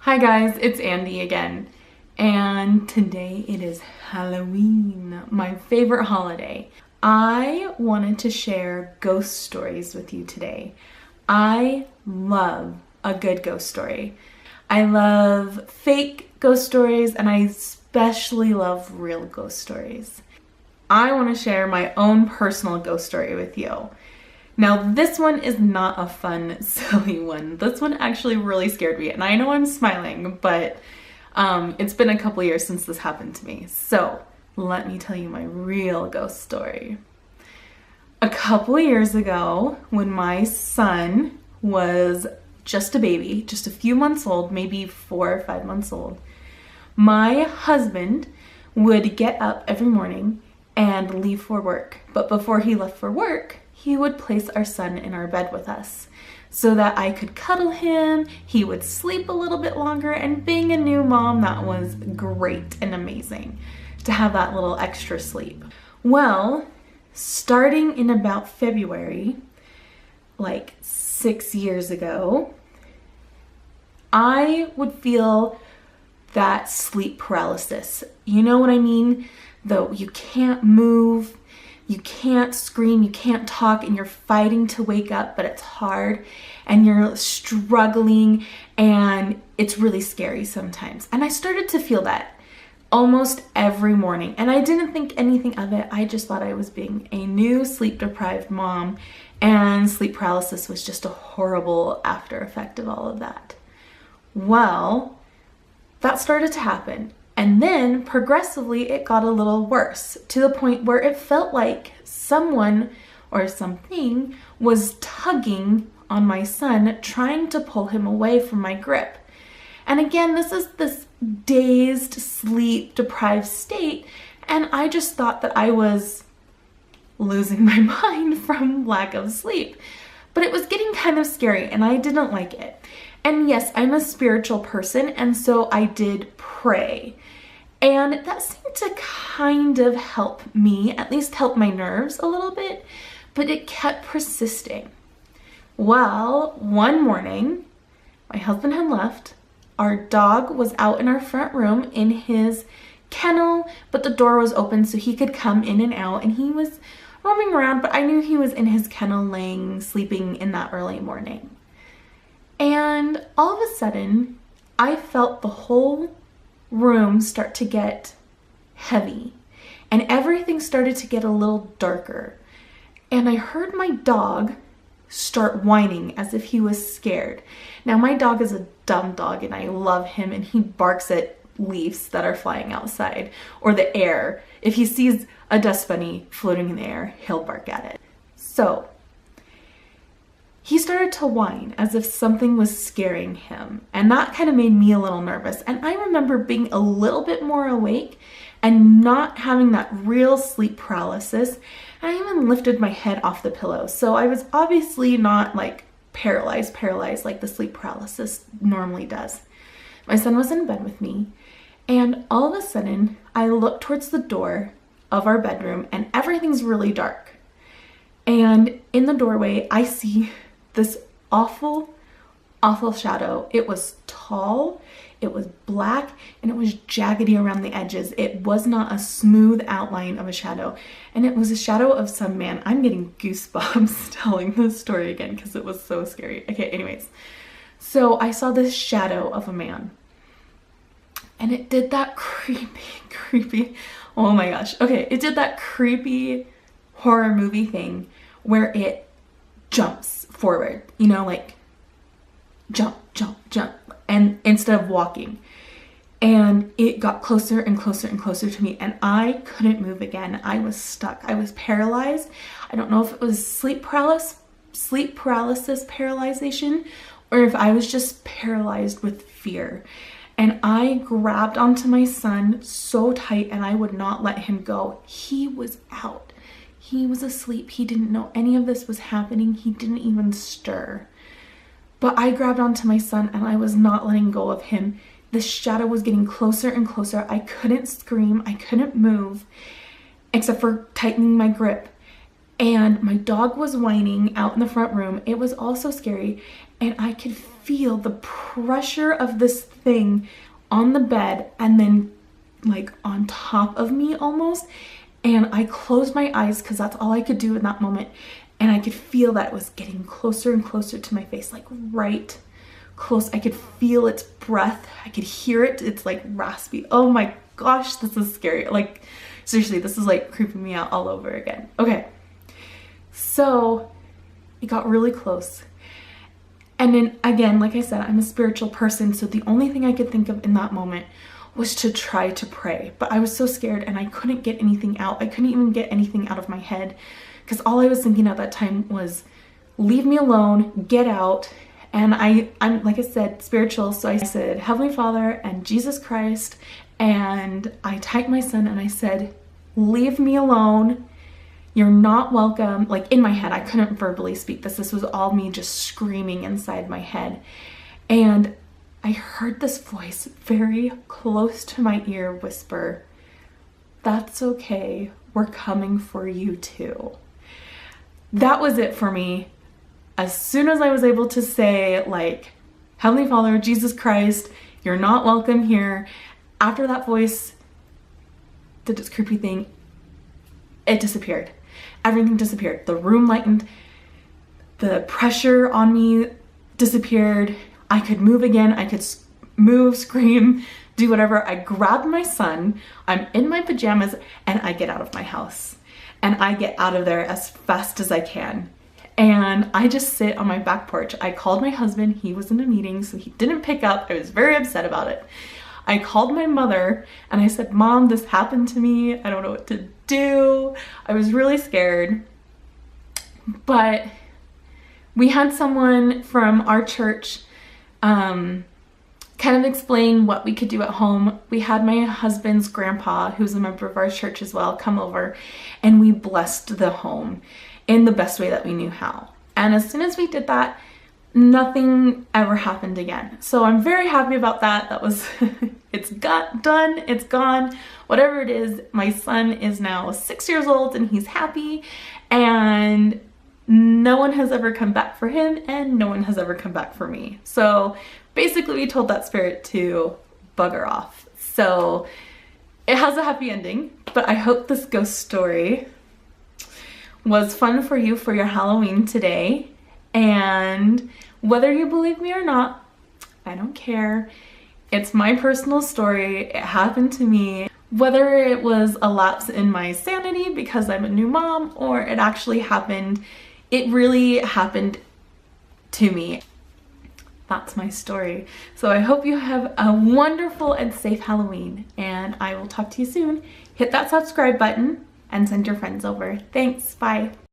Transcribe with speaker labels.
Speaker 1: Hi guys, it's Andy again, and today it is Halloween, my favorite holiday. I wanted to share ghost stories with you today. I love a good ghost story. I love fake ghost stories, and I especially love real ghost stories. I want to share my own personal ghost story with you. Now, this one is not a fun, silly one. This one actually really scared me, and I know I'm smiling, but it's been a couple years since this happened to me. So let me tell you my real ghost story. A couple years ago, when my son was just a baby, just a few months old, maybe 4 or 5 months old, my husband would get up every morning and leave for work. But before he left for work, he would place our son in our bed with us so that I could cuddle him, he would sleep a little bit longer, and being a new mom, that was great and amazing to have that little extra sleep. Well, starting in about February, like 6 years ago, I would feel that sleep paralysis. You know what I mean? Though you can't move, you can't scream, you can't talk, and you're fighting to wake up, but it's hard and you're struggling and it's really scary sometimes. And I started to feel that almost every morning, and I didn't think anything of it. I just thought I was being a new sleep-deprived mom, and sleep paralysis was just a horrible after effect of all of that. Well, that started to happen. And then progressively it got a little worse, to the point where it felt like someone or something was tugging on my son, trying to pull him away from my grip. And again, this is this dazed, sleep deprived state, and I just thought that I was losing my mind from lack of sleep. But it was getting kind of scary, and I didn't like it. And yes, I'm a spiritual person, and so I did pray. And that seemed to kind of help me, at least help my nerves a little bit, but it kept persisting. Well, one morning, my husband had left. Our dog was out in our front room in his kennel, but the door was open so he could come in and out, and he was roaming around, but I knew he was in his kennel laying, sleeping in that early morning. And all of a sudden, I felt the whole room start to get heavy, and everything started to get a little darker. And I heard my dog start whining as if he was scared. Now, my dog is a dumb dog, and I love him, and he barks at leaves that are flying outside or the air. If he sees a dust bunny floating in the air, he'll bark at it. So he started to whine as if something was scaring him, and that kind of made me a little nervous. And I remember being a little bit more awake and not having that real sleep paralysis. And I even lifted my head off the pillow. So I was obviously not like paralyzed like the sleep paralysis normally does. My son was in bed with me, and all of a sudden I looked towards the door of our bedroom, and everything's really dark. And in the doorway, I see this awful shadow. It was tall, it was black, and it was jaggedy around the edges. It was not a smooth outline of a shadow, and it was a shadow of some man. I'm getting goosebumps telling this story again because it was so scary. Okay, anyways. So I saw this shadow of a man, and it did that creepy, oh my gosh. Okay, it did that creepy horror movie thing where it jumps forward, you know, like jump, and instead of walking. And it got closer and closer and closer to me, and I couldn't move again. I was stuck. I was paralyzed. I don't know if it was sleep paralysis paralyzation, or if I was just paralyzed with fear. And I grabbed onto my son so tight, and I would not let him go. He was out. He was asleep. He didn't know any of this was happening. He didn't even stir. But I grabbed onto my son, and I was not letting go of him. The shadow was getting closer and closer. I couldn't scream. I couldn't move, except for tightening my grip. And my dog was whining out in the front room. It was also scary, and I could feel the pressure of this thing on the bed and then like on top of me almost. And I closed my eyes because that's all I could do in that moment. And I could feel that it was getting closer and closer to my face, like right close. I could feel its breath. I could hear it. It's like raspy. Oh my gosh, this is scary. Like seriously, this is like creeping me out all over again. Okay. So it got really close. And then again, like I said, I'm a spiritual person. So the only thing I could think of in that moment was to try to pray. But I was so scared and I couldn't get anything out. I couldn't even get anything out of my head because all I was thinking at that time was, leave me alone, get out. And I'm, like I said, spiritual. So I said, Heavenly Father and Jesus Christ. And I typed my son and I said, leave me alone. You're not welcome. Like in my head, I couldn't verbally speak this. This was all me just screaming inside my head. And I heard this voice very close to my ear whisper, that's okay. We're coming for you too. That was it for me. As soon as I was able to say like, Heavenly Father, Jesus Christ, you're not welcome here. After that voice did this creepy thing, it disappeared. Everything disappeared. The room lightened. The pressure on me disappeared. I could move again. I could move, scream, do whatever. I grabbed my son. I'm in my pajamas and I get out of my house. And I get out of there as fast as I can. And I just sit on my back porch. I called my husband. He was in a meeting, so he didn't pick up. I was very upset about it. I called my mother and I said, Mom, this happened to me. I don't know what to do. I was really scared. But we had someone from our church kind of explain what we could do at home. We had my husband's grandpa, who's a member of our church as well, come over and we blessed the home in the best way that we knew how. And as soon as we did that, nothing ever happened again. So I'm very happy about that. That was, it's got done, it's gone, whatever it is. My son is now 6 years old and he's happy, and no one has ever come back for him and no one has ever come back for me. So basically we told that spirit to bugger off. So it has a happy ending, but I hope this ghost story was fun for you for your Halloween today. And whether you believe me or not, I don't care. It's my personal story. It happened to me. Whether it was a lapse in my sanity because I'm a new mom or it actually happened, it really happened to me. That's my story. So I hope you have a wonderful and safe Halloween, and I will talk to you soon. Hit that subscribe button and send your friends over. Thanks, bye.